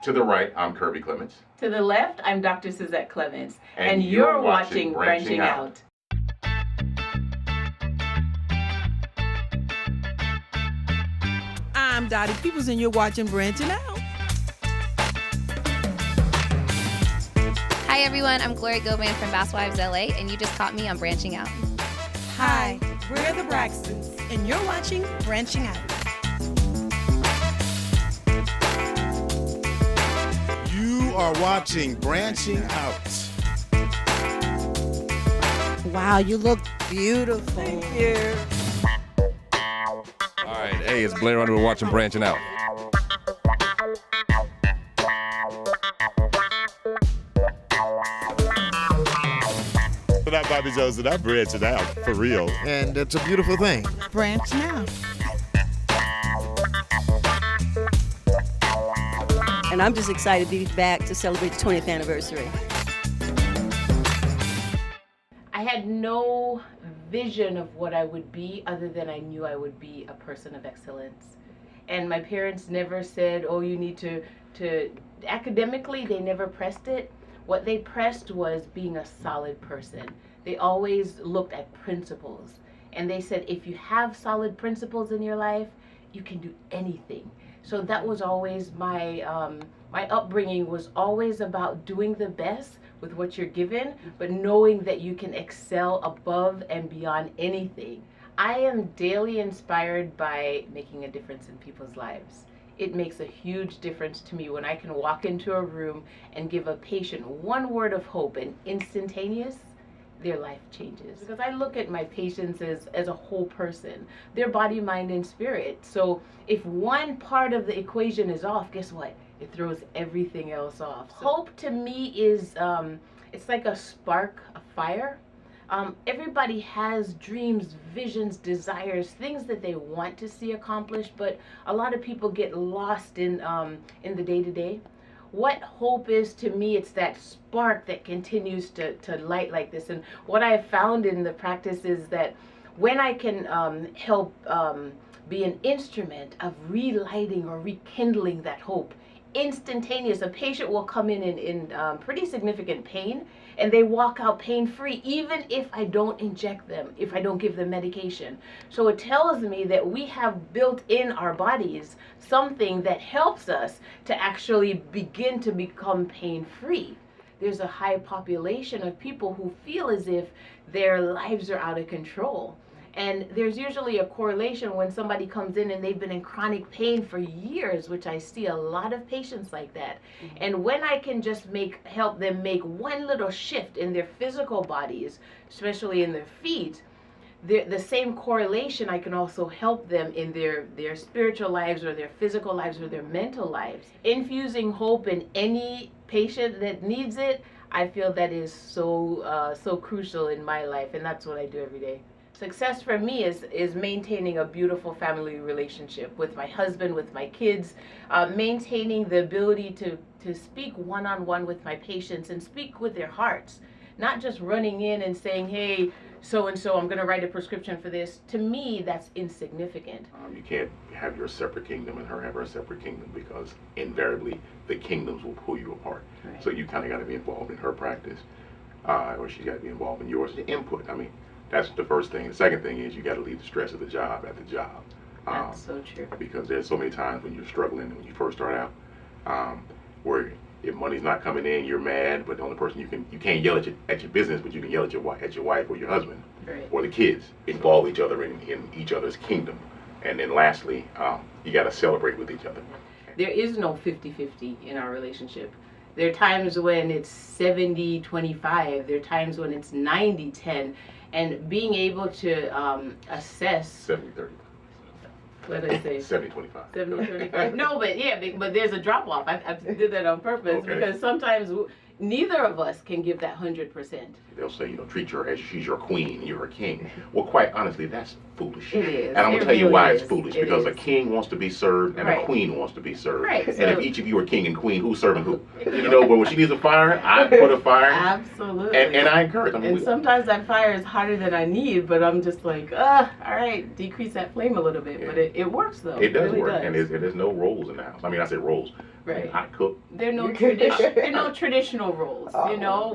To the right, I'm Kirby Clements. To the left, I'm Dr. Suzette Clements. And you're watching Branching Out. I'm Dottie Peoples, and you're watching Branching Out. Hi everyone, I'm Gloria Goban from Bass Wives LA, and you just caught me on Branching Out. Hi, we're the Braxtons, and you're watching Branching Out. You are watching Branching Out. Wow, you look beautiful. Thank you. All right, hey, it's Blair Runner. We're watching Branching Out. So that Bobby Jones and I'm branching out for real. And it's a beautiful thing. Branch now. And I'm just excited to be back to celebrate the 20th anniversary. I had no vision of what I would be other than I knew I would be a person of excellence. And my parents never said, oh, you need to academically, they never pressed it. What they pressed was being a solid person. They always looked at principles. And they said, if you have solid principles in your life, you can do anything. So that was always my upbringing was always about doing the best with what you're given, but knowing that you can excel above and beyond anything. I am daily inspired by making a difference in people's lives. It makes a huge difference to me when I can walk into a room and give a patient one word of hope and instantaneous, their life changes. Because I look at my patients as a whole person, their body, mind, and spirit. So if one part of the equation is off, guess what? It throws everything else off. So hope to me is, it's like a spark, a fire. Everybody has dreams, visions, desires, things that they want to see accomplished, but a lot of people get lost in the day-to-day. What hope is to me, it's that spark that continues to light like this. And what I have found in the practice is that when I can help be an instrument of relighting or rekindling that hope, instantaneous. A patient will come in pretty significant pain, and they walk out pain-free, even if I don't inject them, if I don't give them medication. So it tells me that we have built in our bodies something that helps us to actually begin to become pain-free. There's a high population of people who feel as if their lives are out of control. And there's usually a correlation when somebody comes in and they've been in chronic pain for years, which I see a lot of patients like that. Mm-hmm. And when I can just help them make one little shift in their physical bodies, especially in their feet, the same correlation, I can also help them in their spiritual lives or their physical lives or their mental lives. Infusing hope in any patient that needs it, I feel that is so crucial in my life, and that's what I do every day. Success for me is maintaining a beautiful family relationship with my husband, with my kids, maintaining the ability to speak one-on-one with my patients and speak with their hearts, not just running in and saying, hey, so-and-so, I'm going to write a prescription for this. To me, that's insignificant. You can't have your separate kingdom and her have her separate kingdom, because invariably the kingdoms will pull you apart. Right. So you kind of got to be involved in her practice, or she's got to be involved in yours. The input, I mean, that's the first thing. The second thing is you got to leave the stress of the job at the job. That's so true. Because there's so many times when you're struggling when you first start out, where if money's not coming in, you're mad. But the only person you can't yell at your business, but you can yell at your wife or your husband, right, or the kids. Involve each other in each other's kingdom. And then lastly, you got to celebrate with each other. There is no 50-50 in our relationship. There are times when it's 70-25. There are times when it's 90-10. And being able to assess 70-30. What did I say? 70-25. 70-25. No, but yeah, but there's a drop off. I did that on purpose, okay, because sometimes neither of us can give that 100%. They'll say, treat her as she's your queen and you're her king. Well, quite honestly, that's foolish. It is. And I'm going to tell you why it's foolish. It Because is. a king wants to be served and a queen wants to be served. Right. And if each of you are king and queen, who's serving who? But when she needs a fire, I put a fire. Absolutely. And I encourage. And sometimes that fire is hotter than I need, but I'm just like, all right, decrease that flame a little bit. Yeah. But it works, though. It does really work. Does. And there's no roles in the house. I mean, I say roles. Right. I cook. There are no traditional roles.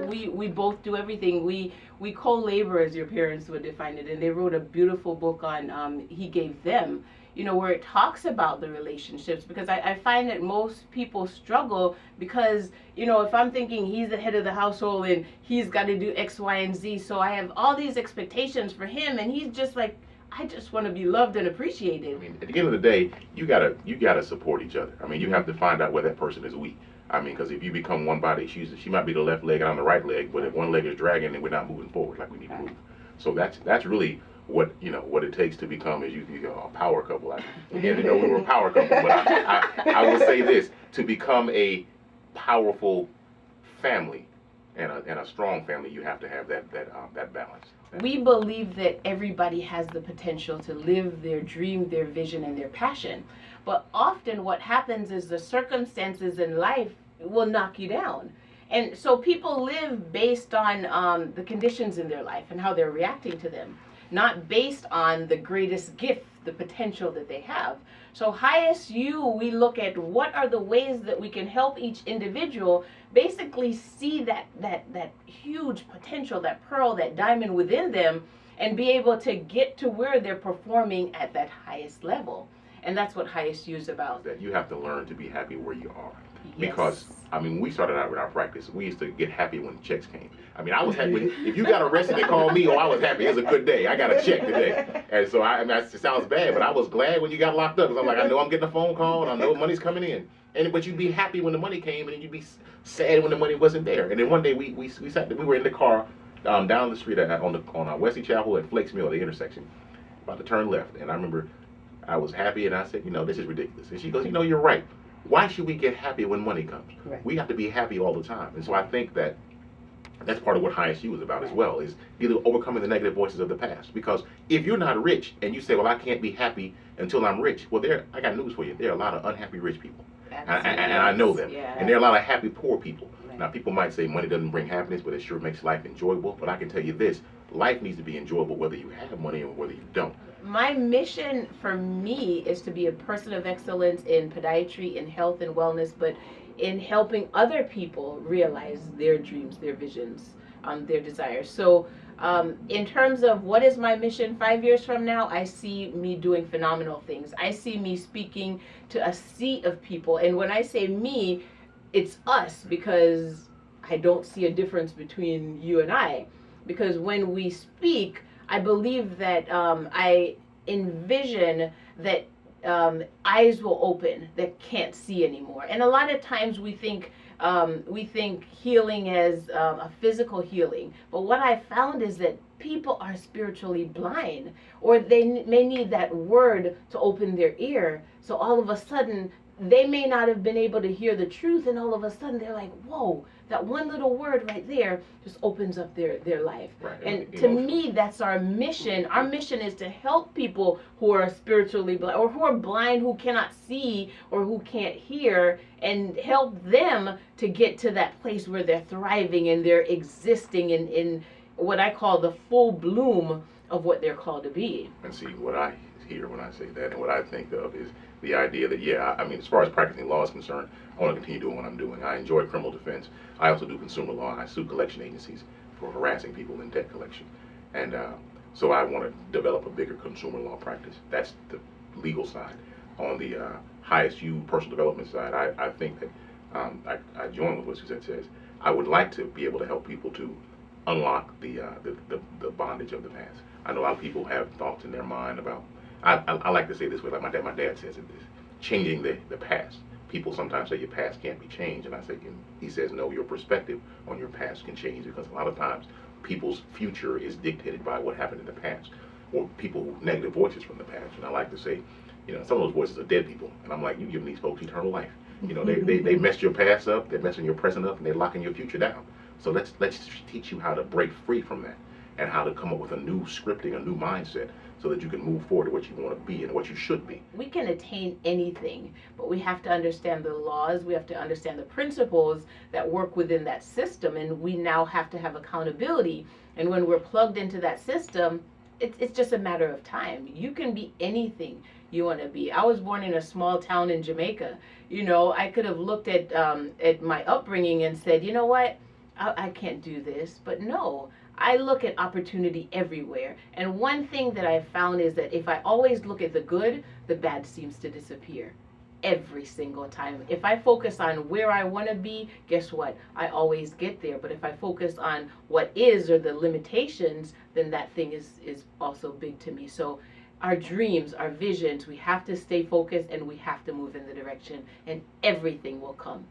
We both do everything. We co-labor, as your parents would define it, and they wrote a beautiful book on He Gave Them, where it talks about the relationships, because I find that most people struggle because, if I'm thinking he's the head of the household and he's got to do X, Y, and Z, so I have all these expectations for him, and he's just like, I just want to be loved and appreciated. I mean, at the end of the day, you gotta support each other. I mean, you have to find out where that person is weak. I mean, because if you become one body, she might be the left leg and I'm the right leg, but if one leg is dragging, then we're not moving forward like we need to move. So that's really what it takes to become as a power couple. Again, we were a power couple, but I will say this: to become a powerful family and a strong family, you have to have that balance. We believe that everybody has the potential to live their dream, their vision, and their passion. But often what happens is the circumstances in life will knock you down. And so people live based on the conditions in their life and how they're reacting to them, not based on the greatest gift, the potential that they have. So highest you, we look at what are the ways that we can help each individual basically see that huge potential, that pearl, that diamond within them, and be able to get to where they're performing at that highest level. And that's what highest you is about. That you have to learn to be happy where you are. Yes. Because, when we started out with our practice, we used to get happy when the checks came. I was happy. If you got arrested, they called me, I was happy. It was a good day. I got a check today. And so, it sounds bad, but I was glad when you got locked up. Because I'm like, I know I'm getting a phone call, and I know money's coming in. But you'd be happy when the money came, and then you'd be sad when the money wasn't there. And then one day, we were in the car down the street on Wesley Chapel at Flakes Mill, the intersection, about to turn left. And I remember I was happy, and I said, this is ridiculous. And she goes, you're right. Why should we get happy when money comes? Right. We have to be happy all the time. And so I think that's part of what highest you is about as well, is either overcoming the negative voices of the past. Because if you're not rich and you say, well, I can't be happy until I'm rich, well, I got news for you. There are a lot of unhappy rich people. And I know them. Yeah. And there are a lot of happy poor people. Right. Now, people might say money doesn't bring happiness, but it sure makes life enjoyable. But I can tell you this, life needs to be enjoyable whether you have money or whether you don't. My mission for me is to be a person of excellence in podiatry, in health and wellness, but in helping other people realize their dreams, their visions, their desires. So in terms of what is my mission 5 years from now, I see me doing phenomenal things. I see me speaking to a sea of people. And when I say me, it's us, because I don't see a difference between you and I. Because when we speak, I believe that I envision that eyes will open that can't see anymore. And a lot of times we think healing as a physical healing. But what I found is that people are spiritually blind, or they may need that word to open their ear. So all of a sudden, they may not have been able to hear the truth, and all of a sudden they're like, whoa, that one little word right there just opens up their life. Right. And to me, that's our mission. Our mission is to help people who are spiritually blind, or who are blind, who cannot see, or who can't hear, and help them to get to that place where they're thriving and they're existing in what I call the full bloom of what they're called to be. And see, what I hear when I say that, and what I think of is the idea that, as far as practicing law is concerned, I want to continue doing what I'm doing. I enjoy criminal defense. I also do consumer law. I sue collection agencies for harassing people in debt collection. And so I want to develop a bigger consumer law practice. That's the legal side. On the highest you personal development side, I think that I join with what Suzette says. I would like to be able to help people to unlock the bondage of the past. I know a lot of people have thoughts in their mind about, I like to say this way, like my dad says it, this, changing the past. People sometimes say your past can't be changed, and he says no, your perspective on your past can change, because a lot of times people's future is dictated by what happened in the past, or people negative voices from the past. And I like to say, some of those voices are dead people, and I'm like, you giving these folks eternal life. You know, they messed your past up, they're messing your present up, and they're locking your future down. So let's teach you how to break free from that and how to come up with a new scripting, a new mindset, so that you can move forward to what you want to be and what you should be. We can attain anything, but we have to understand the laws, we have to understand the principles that work within that system, and we now have to have accountability. And when we're plugged into that system, it's just a matter of time. You can be anything you want to be. I was born in a small town in Jamaica. You know, I could have looked at my upbringing and said, you know what, I can't do this. But no, I look at opportunity everywhere. And one thing that I've found is that if I always look at the good, the bad seems to disappear. Every single time. If I focus on where I want to be, guess what? I always get there. But if I focus on what is or the limitations, then that thing is also big to me. So our dreams, our visions, we have to stay focused and we have to move in the direction, and everything will come.